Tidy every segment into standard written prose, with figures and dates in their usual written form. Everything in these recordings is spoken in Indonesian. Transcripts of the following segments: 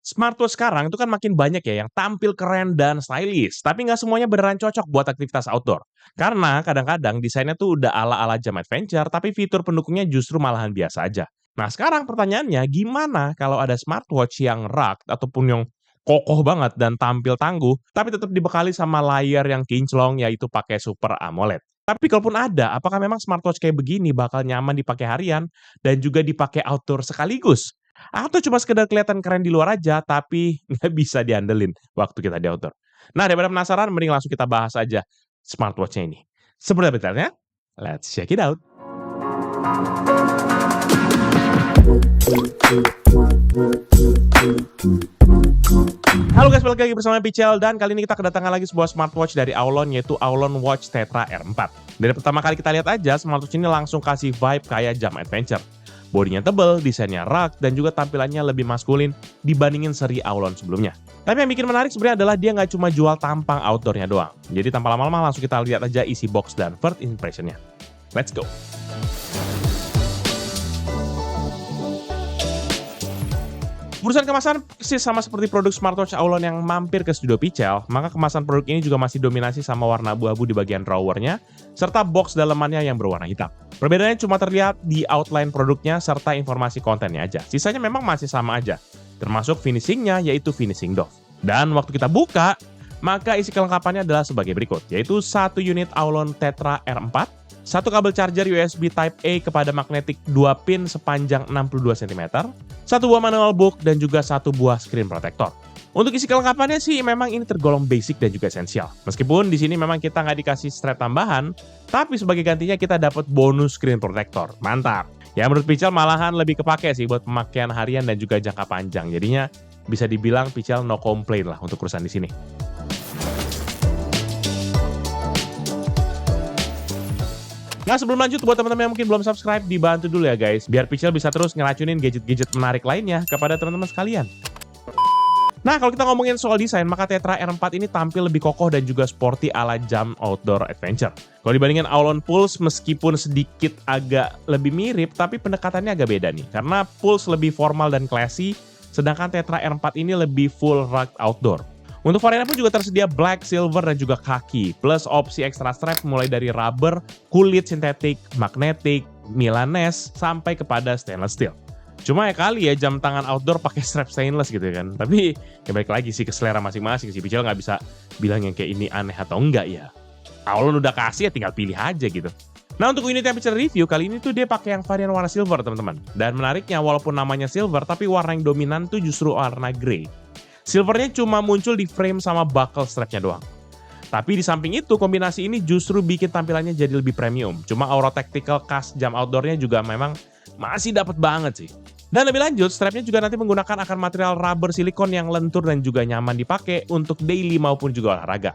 Smartwatch sekarang itu kan makin banyak ya yang tampil keren dan stylish, tapi nggak semuanya beneran cocok buat aktivitas outdoor. Karena kadang-kadang desainnya tuh udah ala-ala jam adventure, tapi fitur pendukungnya justru malahan biasa aja. Nah sekarang pertanyaannya, gimana kalau ada smartwatch yang rugged ataupun yang kokoh banget dan tampil tangguh, tapi tetap dibekali sama layar yang kinclong yaitu pakai Super AMOLED. Tapi kalaupun ada, apakah memang smartwatch kayak begini bakal nyaman dipakai harian dan juga dipakai outdoor sekaligus? Atau cuma sekedar kelihatan keren di luar aja, tapi nggak bisa diandelin waktu kita di outdoor. Nah, daripada penasaran, mending langsung kita bahas aja smartwatch-nya ini. Seperti apa detailnya? Let's check it out. Halo guys, balik lagi bersama Pichel dan kali ini kita kedatangan lagi sebuah smartwatch dari Aulon yaitu Aulon Watch Tetra R4. Dari pertama kali kita lihat aja, smartwatch ini langsung kasih vibe kayak jam adventure. Bodinya tebel, desainnya rugged, dan juga tampilannya lebih maskulin dibandingin seri Aulon sebelumnya. Tapi yang bikin menarik sebenarnya adalah dia nggak cuma jual tampang outdoornya doang. Jadi tanpa lama-lama langsung kita lihat aja isi box dan first impressionnya. Let's go! Urusan kemasan sih sama seperti produk smartwatch Aulon yang mampir ke studio Pichel, maka kemasan produk ini juga masih dominasi sama warna abu-abu di bagian drawernya, serta box dalamannya yang berwarna hitam. Perbedaannya cuma terlihat di outline produknya serta informasi kontennya aja. Sisanya memang masih sama aja, termasuk finishingnya yaitu finishing doff. Dan waktu kita buka, maka isi kelengkapannya adalah sebagai berikut, yaitu satu unit Aulon Tetra R4, satu kabel charger USB Type A kepada magnetik 2 pin sepanjang 62 cm, satu buah manual book, dan juga satu buah screen protector. Untuk isi kelengkapannya sih memang ini tergolong basic dan juga esensial. Meskipun di sini memang kita nggak dikasih strap tambahan, tapi sebagai gantinya kita dapat bonus screen protector. Mantap! Ya menurut Pichel malahan lebih kepake sih buat pemakaian harian dan juga jangka panjang. Jadinya bisa dibilang Pichel no complain lah untuk urusan di sini. Nah sebelum lanjut, buat teman-teman yang mungkin belum subscribe, dibantu dulu ya guys, biar Pichel bisa terus ngeracunin gadget-gadget menarik lainnya kepada teman-teman sekalian. Nah kalau kita ngomongin soal desain, maka Tetra R4 ini tampil lebih kokoh dan juga sporty ala jam outdoor adventure. Kalau dibandingin Aulon Pulse, meskipun sedikit agak lebih mirip, tapi pendekatannya agak beda nih. Karena Pulse lebih formal dan classy, sedangkan Tetra R4 ini lebih full rugged outdoor. Untuk variannya pun juga tersedia black, silver, dan juga khaki. Plus opsi extra strap mulai dari rubber, kulit sintetik, magnetik, Milanese, sampai kepada stainless steel. Cuma ya kali ya jam tangan outdoor pakai strap stainless gitu kan. Tapi ya balik lagi sih ke selera masing-masing sih. Pichel nggak bisa bilang yang kayak ini aneh atau enggak ya. Aulon udah kasih ya tinggal pilih aja gitu. Nah untuk unit yang Pichel review kali ini tuh dia pakai yang varian warna silver teman-teman. Dan menariknya walaupun namanya silver tapi warna yang dominan tuh justru warna grey. Silvernya cuma muncul di frame sama buckle strapnya doang. Tapi di samping itu, kombinasi ini justru bikin tampilannya jadi lebih premium. Cuma aura tactical khas jam outdoornya juga memang masih dapat banget sih. Dan lebih lanjut, strapnya juga nanti menggunakan akar material rubber silikon yang lentur dan juga nyaman dipakai untuk daily maupun juga olahraga.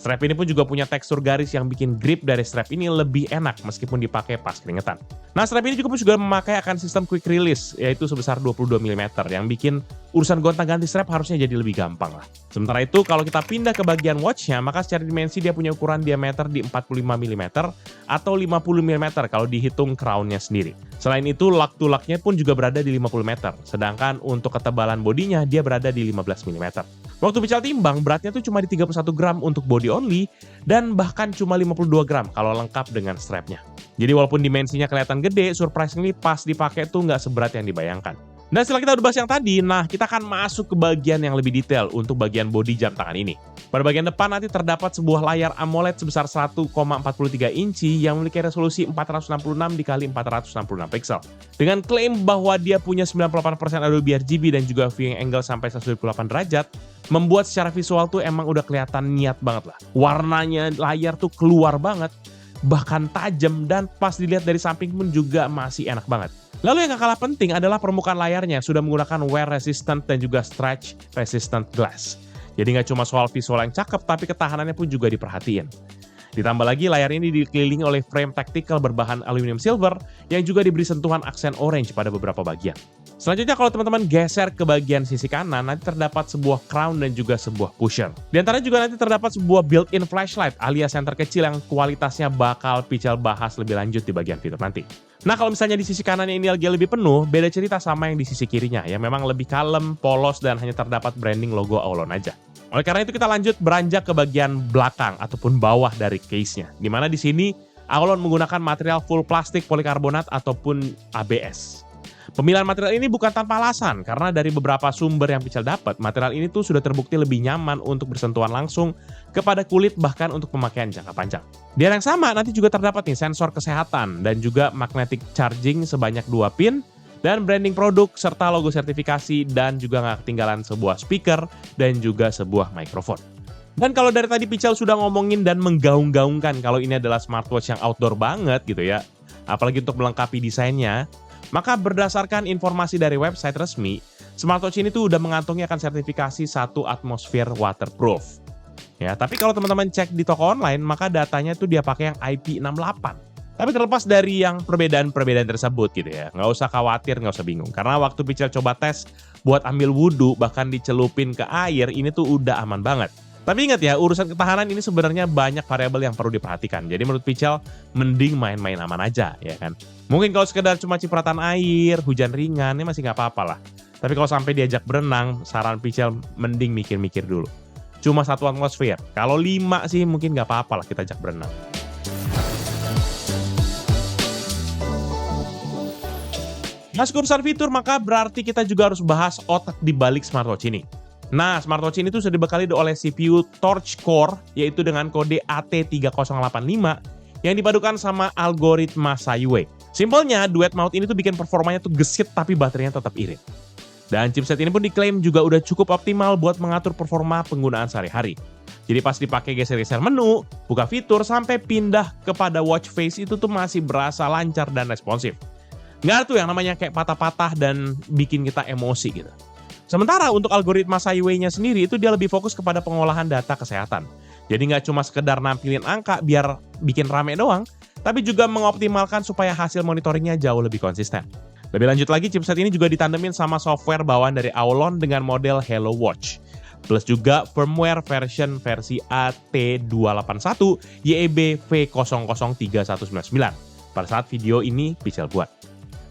Strap ini pun juga punya tekstur garis yang bikin grip dari strap ini lebih enak meskipun dipakai pas keringetan. Nah, strap ini juga memakai akan sistem quick release, yaitu sebesar 22 mm, yang bikin urusan gonta-ganti strap harusnya jadi lebih gampang lah. Sementara itu, kalau kita pindah ke bagian watch-nya, maka secara dimensi dia punya ukuran diameter di 45 mm atau 50 mm kalau dihitung crown-nya sendiri. Selain itu, lug-to-lug-nya pun juga berada di 50 meter, sedangkan untuk ketebalan bodinya dia berada di 15 mm. Waktu Pichel timbang, beratnya tuh cuma di 31 gram untuk body only, dan bahkan cuma 52 gram kalau lengkap dengan strapnya. Jadi walaupun dimensinya kelihatan gede, surprisingly pas dipakai tuh nggak seberat yang dibayangkan. Dan setelah kita udah bahas yang tadi, nah kita akan masuk ke bagian yang lebih detail untuk bagian bodi jam tangan ini. Pada bagian depan nanti terdapat sebuah layar AMOLED sebesar 1,43 inci yang memiliki resolusi 466 x 466 pixel. Dengan klaim bahwa dia punya 98% Adobe RGB dan juga viewing angle sampai 128 derajat, membuat secara visual tuh emang udah kelihatan niat banget lah. Warnanya layar tuh keluar banget, bahkan tajam, dan pas dilihat dari samping pun juga masih enak banget. Lalu yang gak kalah penting adalah permukaan layarnya sudah menggunakan wear resistant dan juga stretch resistant glass. Jadi nggak cuma soal visual yang cakep, tapi ketahanannya pun juga diperhatiin. Ditambah lagi layar ini dikelilingi oleh frame tactical berbahan aluminium silver yang juga diberi sentuhan aksen orange pada beberapa bagian. Selanjutnya kalau teman-teman geser ke bagian sisi kanan, nanti terdapat sebuah crown dan juga sebuah pusher. Di antara juga nanti terdapat sebuah built-in flashlight alias yang terkecil yang kualitasnya bakal Pichel bahas lebih lanjut di bagian fitur nanti. Nah, kalau misalnya di sisi kanannya ini lagi lebih penuh, beda cerita sama yang di sisi kirinya, yang memang lebih kalem, polos, dan hanya terdapat branding logo Aulon aja. Oleh karena itu kita lanjut beranjak ke bagian belakang ataupun bawah dari case-nya. Dimana di sini Aulon menggunakan material full plastik polikarbonat ataupun ABS. Pemilihan material ini bukan tanpa alasan, karena dari beberapa sumber yang Pichel dapat, material ini tuh sudah terbukti lebih nyaman untuk bersentuhan langsung kepada kulit bahkan untuk pemakaian jangka panjang. Di area yang sama nanti juga terdapat nih sensor kesehatan dan juga magnetic charging sebanyak 2 pin, dan branding produk serta logo sertifikasi, dan juga nggak ketinggalan sebuah speaker dan juga sebuah mikrofon. Dan kalau dari tadi Pichel sudah ngomongin dan menggaung-gaungkan kalau ini adalah smartwatch yang outdoor banget gitu ya, apalagi untuk melengkapi desainnya, maka berdasarkan informasi dari website resmi, smartwatch ini tuh udah mengantongi akan sertifikasi 1 atmosfer waterproof. Ya, tapi kalau teman-teman cek di toko online, maka datanya tuh dia pakai yang IP68. Tapi terlepas dari yang perbedaan-perbedaan tersebut gitu ya, nggak usah khawatir, nggak usah bingung. Karena waktu Pichel coba tes buat ambil wudhu, bahkan dicelupin ke air, ini tuh udah aman banget. Tapi ingat ya, urusan ketahanan ini sebenarnya banyak variabel yang perlu diperhatikan. Jadi menurut Pichel, mending main-main aman aja, ya kan. Mungkin kalau sekedar cuma cipratan air, hujan ringan, ini masih nggak apa-apa lah. Tapi kalau sampai diajak berenang, saran Pichel mending mikir-mikir dulu. Cuma 1 atmosfer. Kalau 5 sih mungkin nggak apa-apa lah kita ajak berenang. Nah, urusan fitur, maka berarti kita juga harus bahas otak di balik smartwatch ini. Nah, smartwatch ini tuh sudah dibekali oleh CPU Torch Core, yaitu dengan kode AT3085, yang dipadukan sama algoritma Skyway. Simpelnya, duet mode ini tuh bikin performanya tuh gesit tapi baterainya tetap irit. Dan chipset ini pun diklaim juga udah cukup optimal buat mengatur performa penggunaan sehari-hari. Jadi pas dipakai geser-geser menu, buka fitur, sampai pindah kepada watch face itu tuh masih berasa lancar dan responsif. Nggak ada tuh yang namanya kayak patah-patah dan bikin kita emosi gitu. Sementara untuk algoritma Skyway-nya sendiri itu dia lebih fokus kepada pengolahan data kesehatan. Jadi nggak cuma sekedar nampilin angka biar bikin rame doang, tapi juga mengoptimalkan supaya hasil monitoringnya jauh lebih konsisten. Lebih lanjut lagi, chipset ini juga ditandemin sama software bawaan dari Aulon dengan model Hello Watch. Plus juga firmware versi AT281 YEB V003199 pada saat video ini Pichel buat.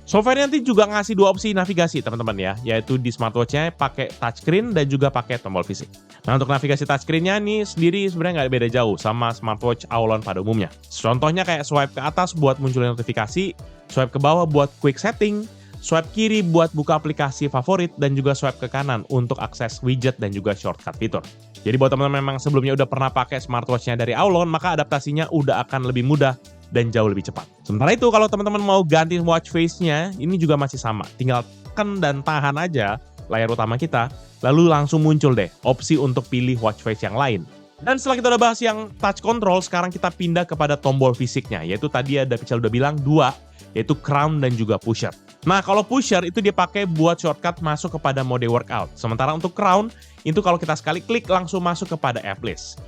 Software nanti juga ngasih 2 opsi navigasi teman-teman ya, yaitu di smartwatch-nya pakai touchscreen dan juga pakai tombol fisik. Nah, untuk navigasi touchscreen-nya nih sendiri sebenarnya nggak beda jauh sama smartwatch Aulon pada umumnya. Contohnya kayak swipe ke atas buat munculin notifikasi, swipe ke bawah buat quick setting, swipe kiri buat buka aplikasi favorit, dan juga swipe ke kanan untuk akses widget dan juga shortcut fitur. Jadi buat teman-teman memang sebelumnya udah pernah pakai smartwatch-nya dari Aulon, maka adaptasinya udah akan lebih mudah dan jauh lebih cepat. Sementara itu kalau teman-teman mau ganti watch face-nya, ini juga masih sama. Tinggal tekan dan tahan aja layar utama kita, lalu langsung muncul deh opsi untuk pilih watch face yang lain. Dan setelah kita udah bahas yang touch control, sekarang kita pindah kepada tombol fisiknya, yaitu tadi ada Pichel udah bilang 2, yaitu crown dan juga pusher. Nah, kalau pusher itu dipakai buat shortcut masuk kepada mode workout. Sementara untuk crown, itu kalau kita sekali klik langsung masuk kepada app list.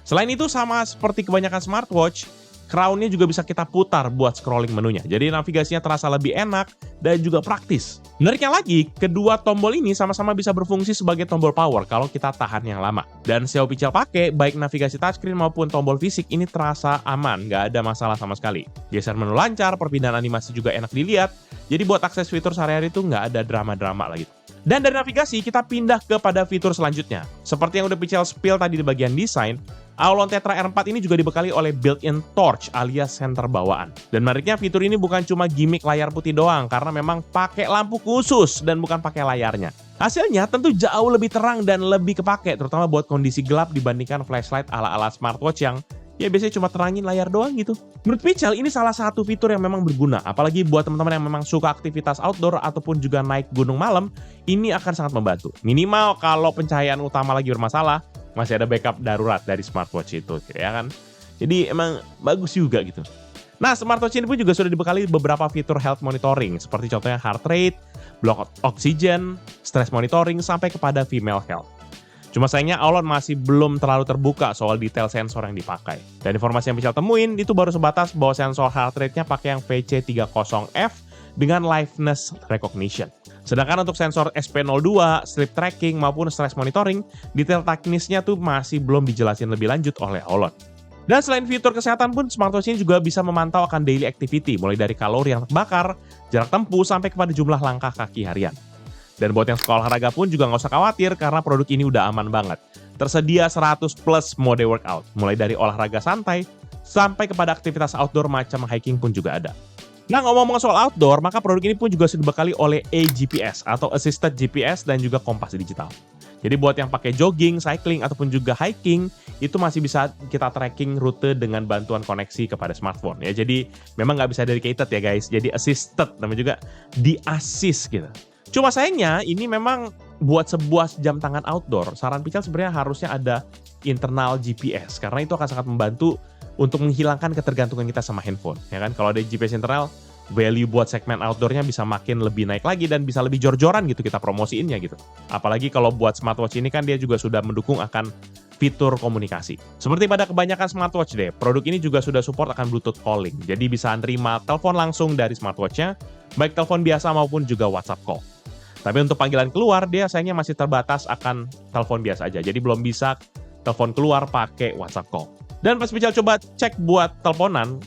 Selain itu, sama seperti kebanyakan smartwatch, crown-nya juga bisa kita putar buat scrolling menunya. Jadi navigasinya terasa lebih enak dan juga praktis. Menariknya lagi, kedua tombol ini sama-sama bisa berfungsi sebagai tombol power kalau kita tahan yang lama. Dan sejauh Pichel pakai, baik navigasi touchscreen maupun tombol fisik ini terasa aman, nggak ada masalah sama sekali. Geser menu lancar, perpindahan animasi juga enak dilihat. Jadi buat akses fitur sehari-hari itu nggak ada drama-drama lagi. Dan dari navigasi, kita pindah kepada fitur selanjutnya. Seperti yang udah Pichel spill tadi di bagian desain, Aulon Tetra R4 ini juga dibekali oleh built-in torch alias senter bawaan. Dan menariknya fitur ini bukan cuma gimmick layar putih doang, karena memang pakai lampu khusus dan bukan pakai layarnya. Hasilnya tentu jauh lebih terang dan lebih kepake, terutama buat kondisi gelap dibandingkan flashlight ala-ala smartwatch yang ya biasanya cuma terangin layar doang gitu. Menurut Pichel, ini salah satu fitur yang memang berguna, apalagi buat teman-teman yang memang suka aktivitas outdoor ataupun juga naik gunung malam, ini akan sangat membantu. Minimal kalau pencahayaan utama lagi bermasalah, masih ada backup darurat dari smartwatch itu, ya kan? Jadi emang bagus juga gitu. Nah, smartwatch ini pun juga sudah dibekali beberapa fitur health monitoring, seperti contohnya heart rate, block oxygen, stress monitoring, sampai kepada female health. Cuma sayangnya Aulon masih belum terlalu terbuka soal detail sensor yang dipakai. Dan informasi yang Pichel temuin itu baru sebatas bahwa sensor heart rate-nya pakai yang VC30F dengan liveness recognition. Sedangkan untuk sensor SP02, sleep tracking maupun stress monitoring, detail teknisnya tuh masih belum dijelasin lebih lanjut oleh Aulon. Dan selain fitur kesehatan pun, smartwatch ini juga bisa memantau akan daily activity, mulai dari kalori yang terbakar, jarak tempuh, sampai kepada jumlah langkah kaki harian. Dan buat yang suka olahraga pun juga nggak usah khawatir karena produk ini udah aman banget. Tersedia 100 plus mode workout, mulai dari olahraga santai, sampai kepada aktivitas outdoor macam hiking pun juga ada. Nah, ngomong-ngomong soal outdoor, maka produk ini pun juga sudah dibekali oleh AGPS atau Assisted GPS dan juga kompas digital. Jadi buat yang pakai jogging, cycling, ataupun juga hiking, itu masih bisa kita tracking rute dengan bantuan koneksi kepada smartphone. Ya, jadi memang nggak bisa dedicated ya guys, jadi assisted, namanya juga di-assist gitu. Cuma sayangnya, ini memang buat sebuah jam tangan outdoor, saran Pical sebenarnya harusnya ada internal GPS, karena itu akan sangat membantu untuk menghilangkan ketergantungan kita sama handphone. Ya kan, kalau ada GPS internal, value buat segmen outdoornya bisa makin lebih naik lagi dan bisa lebih jor-joran gitu kita promosiinnya gitu. Apalagi kalau buat smartwatch ini kan dia juga sudah mendukung akan fitur komunikasi. Seperti pada kebanyakan smartwatch deh, produk ini juga sudah support akan Bluetooth calling. Jadi bisa nerima telepon langsung dari smartwatchnya, baik telepon biasa maupun juga WhatsApp call. Tapi untuk panggilan keluar, dia sayangnya masih terbatas akan telepon biasa aja. Jadi belum bisa telepon keluar pakai WhatsApp call. Dan pas Pical coba cek buat teleponan,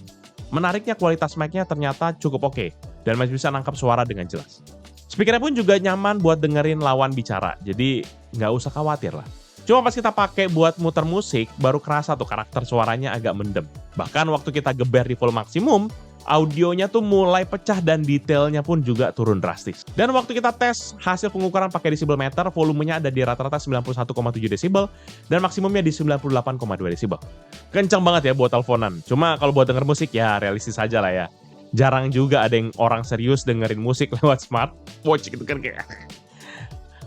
menariknya kualitas mic-nya ternyata cukup oke dan masih bisa nangkap suara dengan jelas. Speakernya pun juga nyaman buat dengerin lawan bicara, jadi nggak usah khawatir lah. Cuma pas kita pakai buat muter musik, baru kerasa tuh karakter suaranya agak mendem. Bahkan waktu kita geber di full maksimum, audionya tuh mulai pecah dan detailnya pun juga turun drastis. Dan waktu kita tes hasil pengukuran pakai decibel meter, volumenya ada di rata-rata 91,7 desibel dan maksimumnya di 98,2 desibel. Kencang banget ya buat teleponan. Cuma kalau buat denger musik ya realistis aja lah ya. Jarang juga ada yang orang serius dengerin musik lewat smartwatch gitu kan kayak.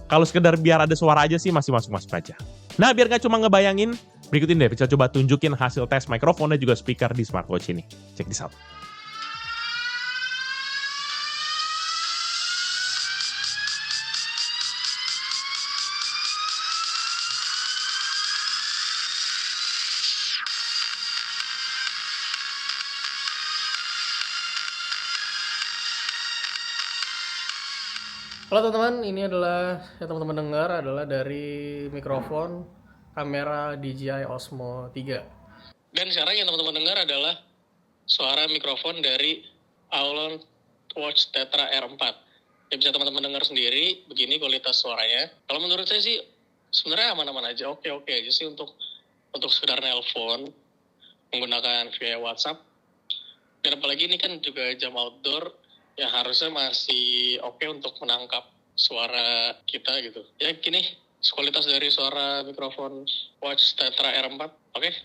Kalau sekedar biar ada suara aja sih masih masuk-masuk aja. Nah, biar gak cuma ngebayangin, berikut ini deh bisa coba tunjukin hasil tes mikrofon dan juga speaker di smartwatch ini. Check this out. Halo teman-teman, ini adalah yang teman-teman dengar adalah dari mikrofon kamera DJI Osmo 3. Dan sekarang yang teman-teman dengar adalah suara mikrofon dari Aulon Watch Tetra R4. Ya bisa teman-teman dengar sendiri, begini kualitas suaranya. Kalau menurut saya sih sebenarnya aman-aman aja, oke-oke aja sih untuk sekedar nelpon menggunakan via WhatsApp. Dan apalagi ini kan juga jam outdoor, ya harusnya masih oke untuk menangkap suara kita gitu. Ya gini, kualitas dari suara mikrofon Watch Tetra R4. Oke,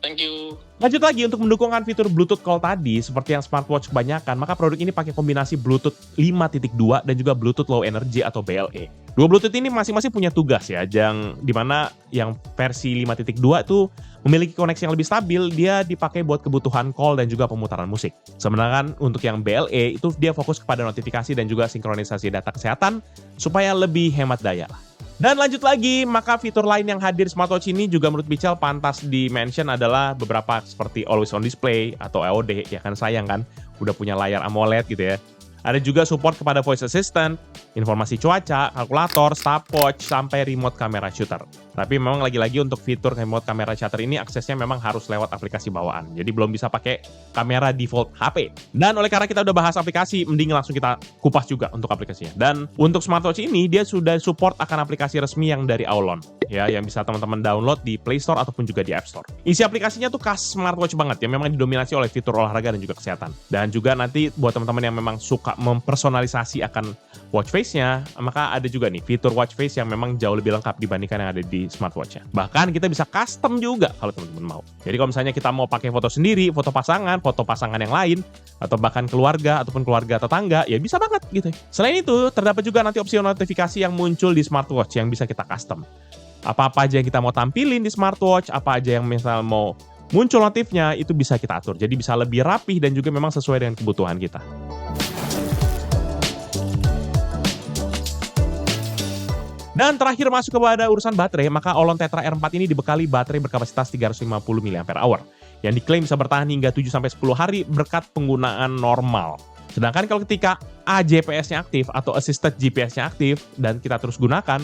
thank you. Lanjut lagi untuk mendukungkan fitur Bluetooth call tadi, seperti yang smartwatch kebanyakan, maka produk ini pakai kombinasi Bluetooth 5.2 dan juga Bluetooth Low Energy atau BLE. Dua Bluetooth ini masing-masing punya tugas ya, yang dimana yang versi 5.2 itu memiliki koneksi yang lebih stabil, dia dipakai buat kebutuhan call dan juga pemutaran musik. Sementara untuk yang BLE itu dia fokus kepada notifikasi dan juga sinkronisasi data kesehatan supaya lebih hemat daya lah. Dan lanjut lagi, maka fitur lain yang hadir smartwatch ini juga menurut Pical pantas di-mention adalah beberapa seperti Always On Display atau AOD, ya kan sayang kan, udah punya layar AMOLED gitu ya. Ada juga support kepada voice assistant, informasi cuaca, kalkulator, stopwatch, sampai remote camera shooter. Tapi memang lagi-lagi untuk fitur remote camera shutter ini aksesnya memang harus lewat aplikasi bawaan. Jadi belum bisa pakai kamera default HP. Dan oleh karena kita udah bahas aplikasi, mending langsung kita kupas juga untuk aplikasinya. Dan untuk smartwatch ini, dia sudah support akan aplikasi resmi yang dari Aulon. Ya, yang bisa teman-teman download di Play Store ataupun juga di App Store. Isi aplikasinya tuh khas smartwatch banget, yang memang didominasi oleh fitur olahraga dan juga kesehatan. Dan juga nanti buat teman-teman yang memang suka mempersonalisasi akan watch face-nya, maka ada juga nih fitur watch face yang memang jauh lebih lengkap dibandingkan yang ada di smartwatch-nya. Bahkan kita bisa custom juga kalau teman-teman mau. Jadi kalau misalnya kita mau pakai foto sendiri, foto pasangan yang lain, atau bahkan keluarga ataupun keluarga tetangga, ya bisa banget gitu. Selain itu, terdapat juga nanti opsi notifikasi yang muncul di smartwatch yang bisa kita custom. Apa-apa aja yang kita mau tampilin di smartwatch, apa aja yang misal mau muncul notifnya, itu bisa kita atur. Jadi bisa lebih rapih dan juga memang sesuai dengan kebutuhan kita. Dan terakhir masuk kepada urusan baterai, maka Aulon Tetra R4 ini dibekali baterai berkapasitas 350 mAh yang diklaim bisa bertahan hingga 7-10 hari berkat penggunaan normal. Sedangkan kalau ketika AJPS-nya aktif atau Assisted GPS-nya aktif dan kita terus gunakan,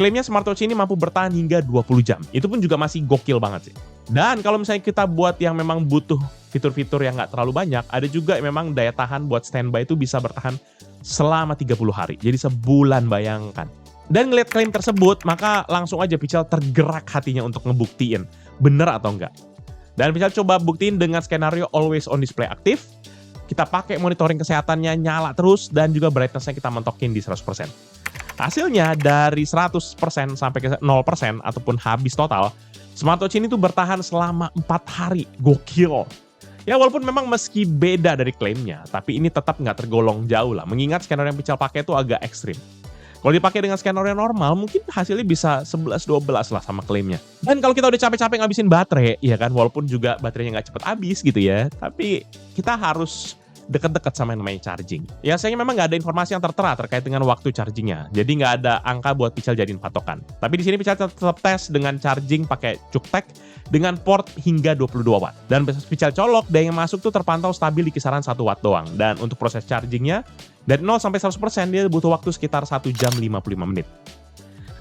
Klaimnya smartwatch ini mampu bertahan hingga 20 jam. Itu pun juga masih gokil banget sih. Dan kalau misalnya kita buat yang memang butuh fitur-fitur yang nggak terlalu banyak, ada juga yang memang daya tahan buat standby itu bisa bertahan selama 30 hari. Jadi sebulan, bayangkan. Dan ngeliat klaim tersebut, maka langsung aja Pichel tergerak hatinya untuk ngebuktiin bener atau enggak. Dan Pichel coba buktiin dengan skenario always on display aktif. Kita pakai monitoring kesehatannya nyala terus, dan juga brightness-nya kita mentokin di 100%. Hasilnya dari 100% sampai ke 0% ataupun habis total, smartwatch ini tuh bertahan selama 4 hari. Gokil. Ya walaupun memang meski beda dari klaimnya, tapi ini tetap nggak tergolong jauh lah. Mengingat skenario yang Pichel pakai itu agak ekstrim. Kalau dipakai dengan skenario normal, mungkin hasilnya bisa 11-12 lah sama klaimnya. Dan kalau kita udah capek-capek ngabisin baterai, ya kan, walaupun juga baterainya nggak cepet habis gitu ya, tapi kita harus deket-deket sama yang namanya charging. Ya sayangnya memang nggak ada informasi yang tertera terkait dengan waktu chargingnya. Jadi nggak ada angka buat Pichel jadiin patokan. Tapi di sini Pichel tetap tes dengan charging pakai Cuktek dengan port hingga 22 watt. Dan Pichel colok, daya yang masuk tuh terpantau stabil di kisaran 1 watt doang. Dan untuk proses chargingnya, dari 0 sampai 100% dia butuh waktu sekitar 1 jam 55 menit.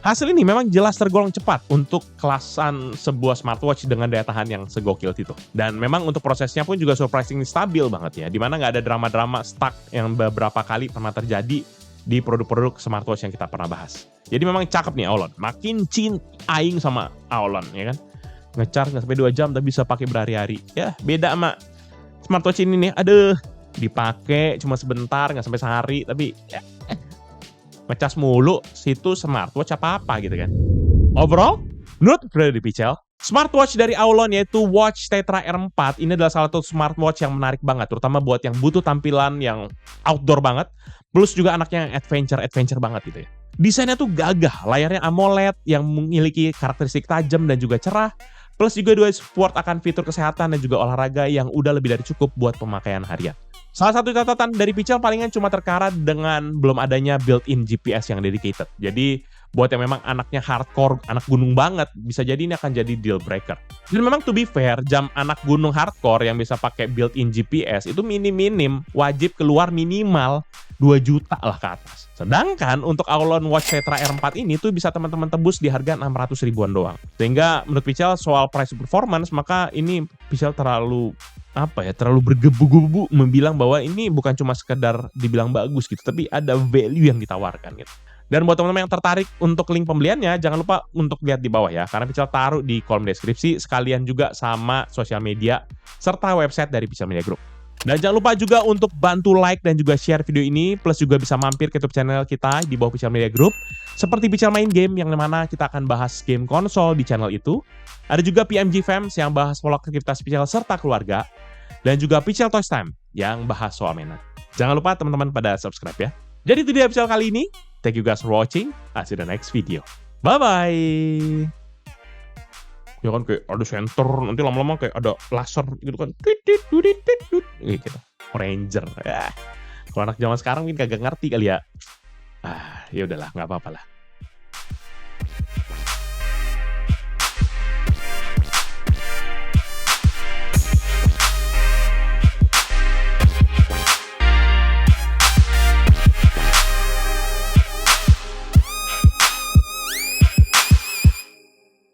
Hasil ini memang jelas tergolong cepat untuk kelasan sebuah smartwatch dengan daya tahan yang segokil itu. Dan memang untuk prosesnya pun juga surprisingly stabil banget ya, dimana nggak ada drama-drama stuck yang beberapa kali pernah terjadi di produk-produk smartwatch yang kita pernah bahas. Jadi memang cakep nih Aulon, makin cinta aing sama Aulon ya kan. Nge-charge nggak sampai 2 jam tapi bisa pakai berhari-hari. Ya beda sama smartwatch ini nih, aduh dipakai cuma sebentar nggak sampai sehari tapi ya ngecas mulu, situ smartwatch apa-apa gitu kan. Overall, menurut Freddy Pichel, smartwatch dari Aulon yaitu Watch Tetra R4 ini adalah salah satu smartwatch yang menarik banget, terutama buat yang butuh tampilan yang outdoor banget, plus juga anaknya yang adventure banget gitu ya. Desainnya tuh gagah, layarnya AMOLED yang memiliki karakteristik tajam dan juga cerah, plus juga dua support akan fitur kesehatan dan juga olahraga yang udah lebih dari cukup buat pemakaian harian. Salah satu catatan dari Pichel palingan cuma terkarat dengan belum adanya built-in GPS yang dedicated. Jadi buat yang memang anaknya hardcore, anak gunung banget, bisa jadi ini akan jadi deal breaker. Dan memang to be fair, jam anak gunung hardcore yang bisa pakai built-in GPS itu minim-minim, wajib keluar minimal 2 juta lah ke atas. Sedangkan untuk Aulon Watch Tetra R4 ini tuh bisa teman-teman tebus di harga 600 ribuan doang. Sehingga menurut Pichel soal price performance, maka ini Pichel terlalu bergebu-gebu membilang bahwa ini bukan cuma sekedar dibilang bagus gitu, tapi ada value yang ditawarkan gitu. Dan buat teman-teman yang tertarik untuk link pembeliannya, jangan lupa untuk lihat di bawah ya, karena Pichel taruh di kolom deskripsi, sekalian juga sama sosial media, serta website dari Pichel Media Group. Dan jangan lupa juga untuk bantu like dan juga share video ini, plus juga bisa mampir ke YouTube channel kita di bawah Pichel Media Group, seperti Pichel Main Game, yang mana kita akan bahas game konsol di channel itu. Ada juga PMG Fams yang bahas pola aktivitas Pichel serta keluarga, dan juga Pichel Toys Time yang bahas soal mainan. Jangan lupa teman-teman pada subscribe ya. Jadi itu dia Pichel kali ini. Thank you guys for watching. I'll see you in the next video. Bye-bye. Ya kan kayak ada sensor, nanti lama-lama kayak ada laser gitu kan. Gitu. Ranger. Ya. Kalau anak zaman sekarang mungkin kagak ngerti kali ya. Ya udahlah, nggak apa-apa lah.